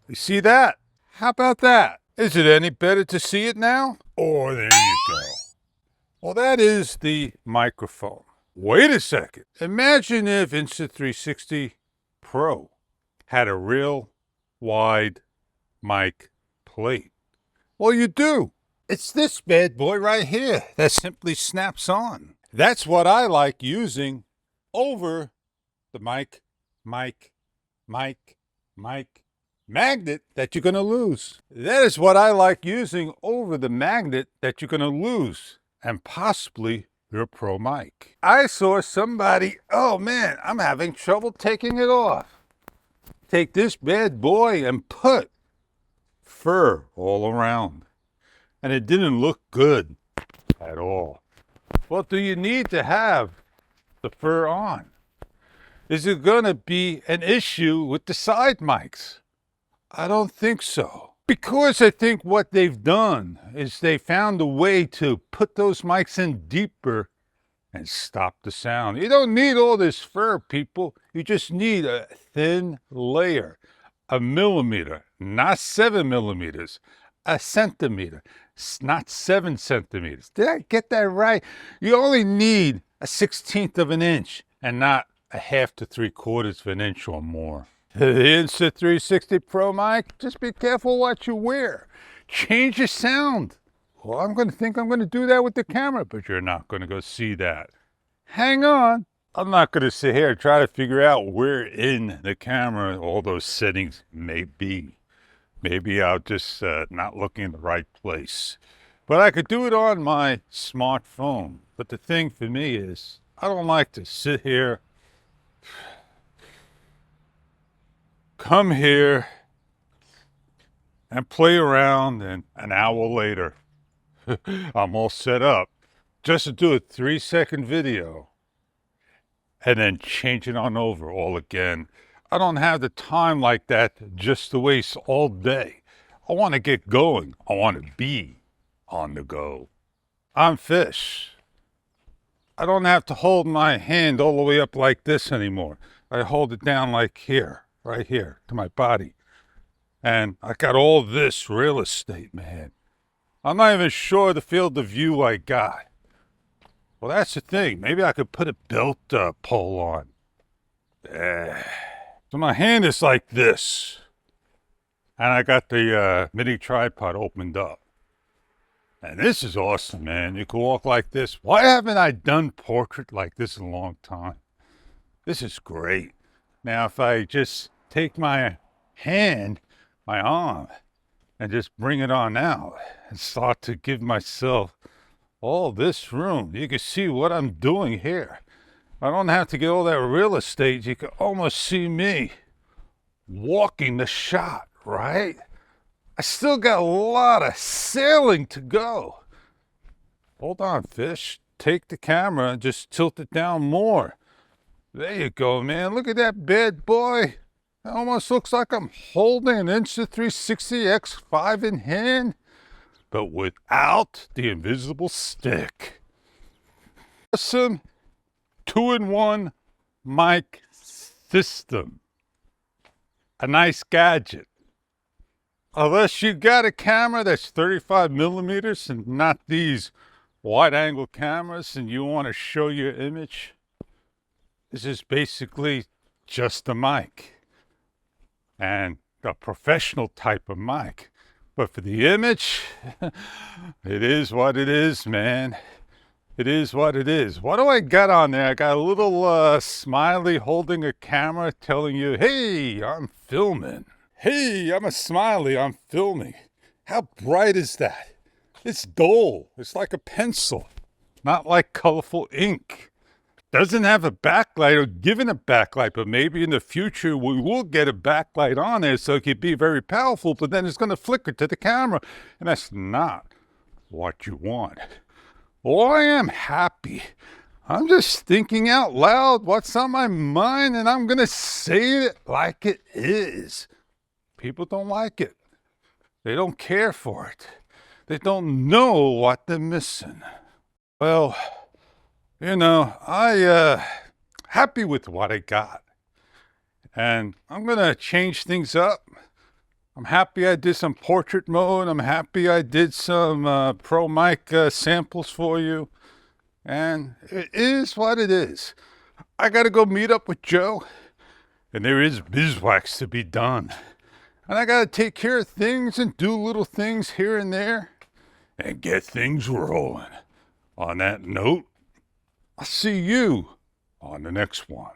You see that? How about that? Is it any better to see it now? Oh, there you go. Well, that is the microphone. Wait a second. Imagine if Insta360 Pro had a real wide mic plate. Well, you do. It's this bad boy right here that simply snaps on. That's what I like using over the mic magnet that you're going to lose. That is what I like using over the magnet that you're going to lose and possibly your Pro mic. I saw somebody, oh man, I'm having trouble taking it off. Take this bad boy and put fur all around. And it didn't look good at all. Well, do you need to have the fur on? Is it going to be an issue with the side mics? I don't think so. Because I think what they've done is they found a way to put those mics in deeper and stop the sound. You don't need all this fur, people. You just need a thin layer, a millimeter, not 7 millimeters, a centimeter, not 7 centimeters. Did I get that right? You only need a 1/16 of an inch and not a 1/2 to 3/4 of an inch or more. The Insta360 Pro mic, just be careful what you wear. Change your sound. Well, I'm going to do that with the camera, but you're not going to go see that. Hang on. I'm not going to sit here and try to figure out where in the camera all those settings may be. Maybe I'll just not looking in the right place. But I could do it on my smartphone. But the thing for me is, I don't like to sit here, come here, and play around, and an hour later, I'm all set up just to do a 3-second video and then change it on over all again. I don't have the time like that just to waste all day. I want to get going. I want to be on the go. I'm Fish. I don't have to hold my hand all the way up like this anymore. I hold it down like here, right here, to my body. And I got all this real estate, man. I'm not even sure the field of view I got. Well, that's the thing. Maybe I could put a belt pole on. So my hand is like this. And I got the mini tripod opened up. And this is awesome, man. You can walk like this. Why haven't I done portrait like this in a long time? This is great. Now, if I just take my hand, my arm, and just bring it on out and start to give myself all this room, you can see what I'm doing here. I don't have to get all that real estate. You can almost see me walking the shot, right? I still got a lot of sailing to go. Hold on, Fish. Take the camera and just tilt it down more. There you go, man. Look at that bad boy. It almost looks like I'm holding an Insta360 X5 in hand, but without the invisible stick. Awesome 2-in-1 mic system. A nice gadget. Unless you got a camera that's 35 millimeters and not these wide angle cameras and you want to show your image, this is basically just a mic and a professional type of mic. But for the image, it is what it is, man. It is what it is. What do I got on there? I got a little smiley holding a camera telling you, hey, I'm filming. Hey, I'm a smiley, I'm filming. How bright is that? It's dull. It's like a pencil, not like colorful ink. Doesn't have a backlight or given a backlight, but maybe in the future we will get a backlight on there so it could be very powerful, but then it's going to flicker to the camera, and that's not what you want. Well, I am happy. I'm just thinking out loud what's on my mind, and I'm going to say it like it is. People don't like it. They don't care for it. They don't know what they're missing. Well, you know, happy with what I got. And I'm going to change things up. I'm happy I did some portrait mode. I'm happy I did some pro mic samples for you. And it is what it is. I gotta go meet up with Joe. And there is beeswax to be done. And I gotta take care of things and do little things here and there. And get things rolling. On that note, I'll see you on the next one.